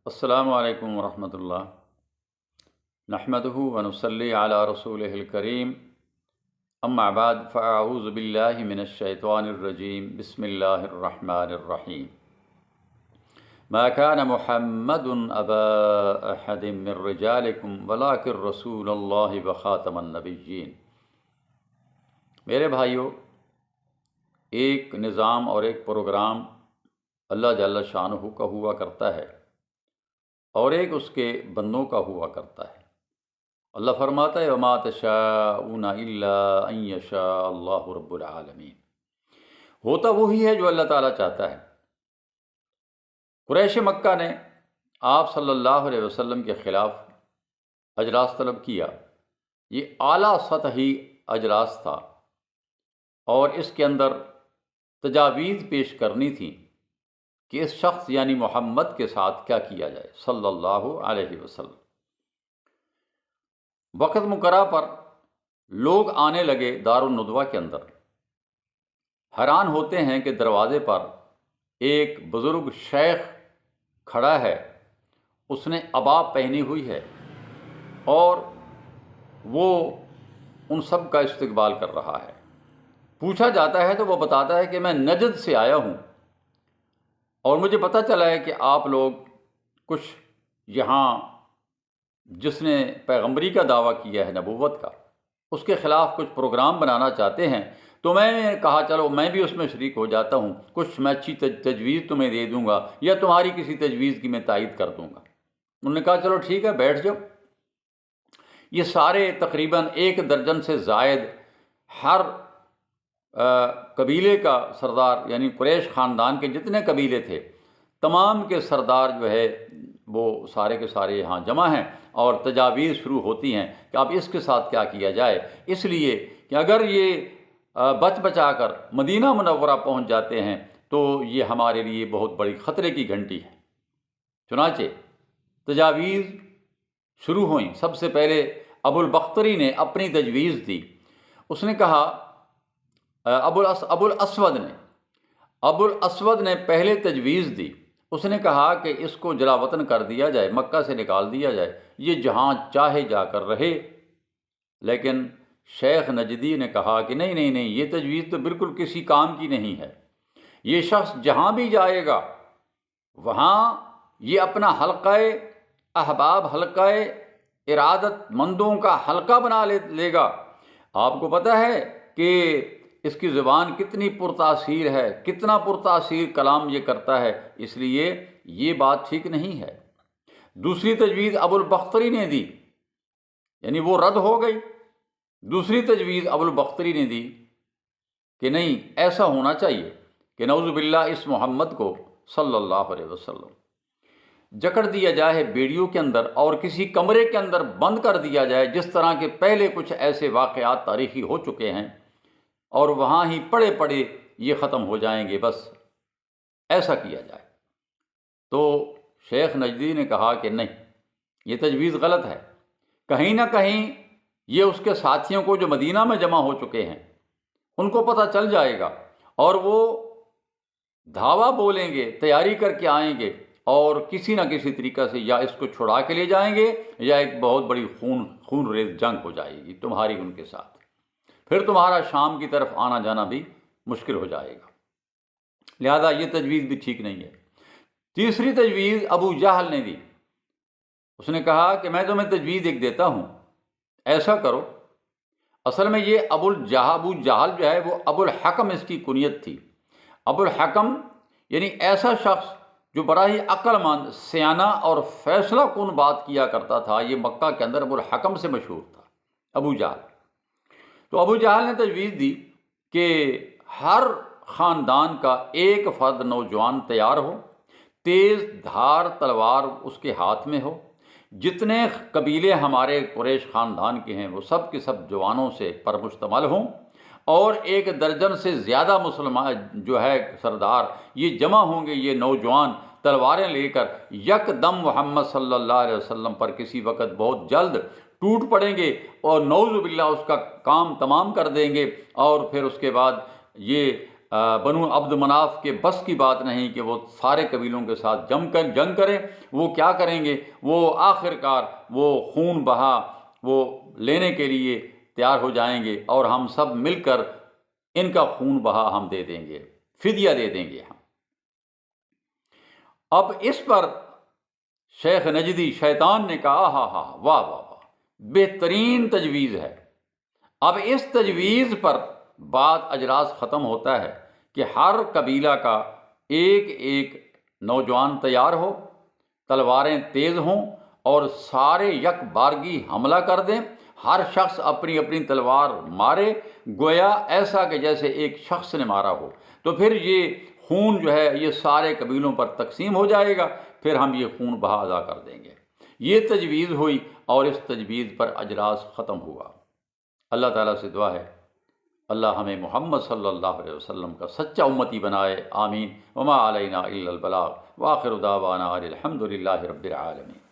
السلام علیکم ورحمۃ اللہ نحمدہ ونصلی علی رسولہ الکریم اما بعد فاعوذ باللہ من الشیطان الرجیم بسم اللہ الرحمن الرحیم ما كان محمد ابا احد من رجالکم ولکن رسول اللہ وخاتم النبیین۔ میرے بھائیو، ایک نظام اور ایک پروگرام اللہ جل شانہ کا ہوا کرتا ہے اور ایک اس کے بندوں کا ہوا کرتا ہے۔ اللہ فرماتا ہے وَمَا تَشَاءُونَ إِلَّا أَن يَشَاءَ اللَّهُ رَبُّ الْعَالَمِينَ۔ ہوتا وہی ہے جو اللہ تعالیٰ چاہتا ہے۔ قریش مکہ نے آپ صلی اللہ علیہ وسلم کے خلاف اجلاس طلب کیا۔ یہ اعلیٰ سطحی اجلاس تھا اور اس کے اندر تجاویز پیش کرنی تھی کہ اس شخص یعنی محمد کے ساتھ کیا کیا جائے صلی اللہ علیہ وسلم۔ وقت مقررہ پر لوگ آنے لگے دار الندوہ کے اندر۔ حیران ہوتے ہیں کہ دروازے پر ایک بزرگ شیخ کھڑا ہے، اس نے عبا پہنی ہوئی ہے اور وہ ان سب کا استقبال کر رہا ہے۔ پوچھا جاتا ہے تو وہ بتاتا ہے کہ میں نجد سے آیا ہوں اور مجھے پتہ چلا ہے کہ آپ لوگ کچھ یہاں جس نے پیغمبری کا دعویٰ کیا ہے نبوت کا، اس کے خلاف کچھ پروگرام بنانا چاہتے ہیں، تو میں نے کہا چلو میں بھی اس میں شریک ہو جاتا ہوں، کچھ میں اچھی تجویز تمہیں دے دوں گا یا تمہاری کسی تجویز کی میں تائید کر دوں گا۔ انہوں نے کہا چلو ٹھیک ہے، بیٹھ جاؤ۔ یہ سارے تقریباً 1 درجن سے زائد ہر قبیلے کا سردار، یعنی قریش خاندان کے جتنے قبیلے تھے تمام کے سردار جو ہے وہ سارے کے سارے یہاں جمع ہیں اور تجاویز شروع ہوتی ہیں کہ اب اس کے ساتھ کیا کیا جائے، اس لیے کہ اگر یہ بچ بچا کر مدینہ منورہ پہنچ جاتے ہیں تو یہ ہمارے لیے بہت بڑی خطرے کی گھنٹی ہے۔ چنانچہ تجاویز شروع ہوئیں۔ سب سے پہلے ابو البختری نے اپنی تجویز دی۔ اس نے کہا ابو الاسود نے پہلے تجویز دی۔ اس نے کہا کہ اس کو جلا وطن کر دیا جائے، مکہ سے نکال دیا جائے، یہ جہاں چاہے جا کر رہے۔ لیکن شیخ نجدی نے کہا کہ نہیں نہیں نہیں، یہ تجویز تو بالکل کسی کام کی نہیں ہے۔ یہ شخص جہاں بھی جائے گا وہاں یہ اپنا حلقہ احباب، حلقہ ارادت مندوں کا حلقہ بنا لے گا۔ آپ کو پتہ ہے کہ اس کی زبان کتنی پرتاثیر ہے، کتنا پرتاثیر کلام یہ کرتا ہے، اس لیے یہ بات ٹھیک نہیں ہے۔ دوسری تجویز ابو البختری نے دی، یعنی وہ رد ہو گئی۔ دوسری تجویز ابو البختری نے دی کہ نہیں، ایسا ہونا چاہیے کہ نعوذ باللہ اس محمد کو صلی اللہ علیہ وسلم جکڑ دیا جائے بیڑیوں کے اندر اور کسی کمرے کے اندر بند کر دیا جائے، جس طرح کے پہلے کچھ ایسے واقعات تاریخی ہو چکے ہیں، اور وہاں ہی پڑے پڑے یہ ختم ہو جائیں گے، بس ایسا کیا جائے۔ تو شیخ نجدی نے کہا کہ نہیں، یہ تجویز غلط ہے۔ کہیں نہ کہیں یہ اس کے ساتھیوں کو جو مدینہ میں جمع ہو چکے ہیں ان کو پتہ چل جائے گا اور وہ دھاوا بولیں گے، تیاری کر کے آئیں گے اور کسی نہ کسی طریقہ سے یا اس کو چھڑا کے لے جائیں گے یا ایک بہت بڑی خون ریز جنگ ہو جائے گی تمہاری ان کے ساتھ، پھر تمہارا شام کی طرف آنا جانا بھی مشکل ہو جائے گا۔ لہذا یہ تجویز بھی ٹھیک نہیں ہے۔ تیسری تجویز ابو جہل نے دی۔ اس نے کہا کہ میں تمہیں تجویز ایک دیتا ہوں، ایسا کرو۔ اصل میں یہ ابو جہل جو ہے وہ ابو الحکم اس کی کنیت تھی۔ ابو الحکم یعنی ایسا شخص جو بڑا ہی عقل مند، سیانہ اور فیصلہ کن بات کیا کرتا تھا، یہ مکہ کے اندر ابو الحکم سے مشہور تھا ابو جہل۔ تو ابو جہل نے تجویز دی کہ ہر خاندان کا ایک فرد نوجوان تیار ہو، تیز دھار تلوار اس کے ہاتھ میں ہو، جتنے قبیلے ہمارے قریش خاندان کے ہیں وہ سب کے سب جوانوں سے پر مشتمل ہوں، اور 1 درجن سے زیادہ مسلمان جو ہے سردار یہ جمع ہوں گے، یہ نوجوان تلواریں لے کر یک دم محمد صلی اللہ علیہ وسلم پر کسی وقت بہت جلد ٹوٹ پڑیں گے اور نعوذ باللہ اس کا کام تمام کر دیں گے، اور پھر اس کے بعد یہ بنو عبد مناف کے بس کی بات نہیں کہ وہ سارے قبیلوں کے ساتھ جنگ کریں۔ وہ کیا کریں گے؟ وہ آخر کار وہ خون بہا وہ لینے کے لیے تیار ہو جائیں گے، اور ہم سب مل کر ان کا خون بہا ہم دے دیں گے، فدیہ دے دیں گے ہم۔ اب اس پر شیخ نجدی شیطان نے کہا ہاں ہاں واہ واہ واہ، بہترین تجویز ہے۔ اب اس تجویز پر بعد اجلاس ختم ہوتا ہے کہ ہر قبیلہ کا ایک ایک نوجوان تیار ہو، تلواریں تیز ہوں اور سارے یک بارگی حملہ کر دیں، ہر شخص اپنی اپنی تلوار مارے، گویا ایسا کہ جیسے ایک شخص نے مارا ہو۔ تو پھر یہ خون جو ہے یہ سارے قبیلوں پر تقسیم ہو جائے گا، پھر ہم یہ خون بہا ادا کر دیں گے۔ یہ تجویز ہوئی اور اس تجویز پر اجلاس ختم ہوا۔ اللہ تعالیٰ سے دعا ہے اللہ ہمیں محمد صلی اللہ علیہ وسلم کا سچا امتی بنائے، آمین۔ وما علینا الا البلاغ، وآخر دعوانا الحمد للہ رب العالمین۔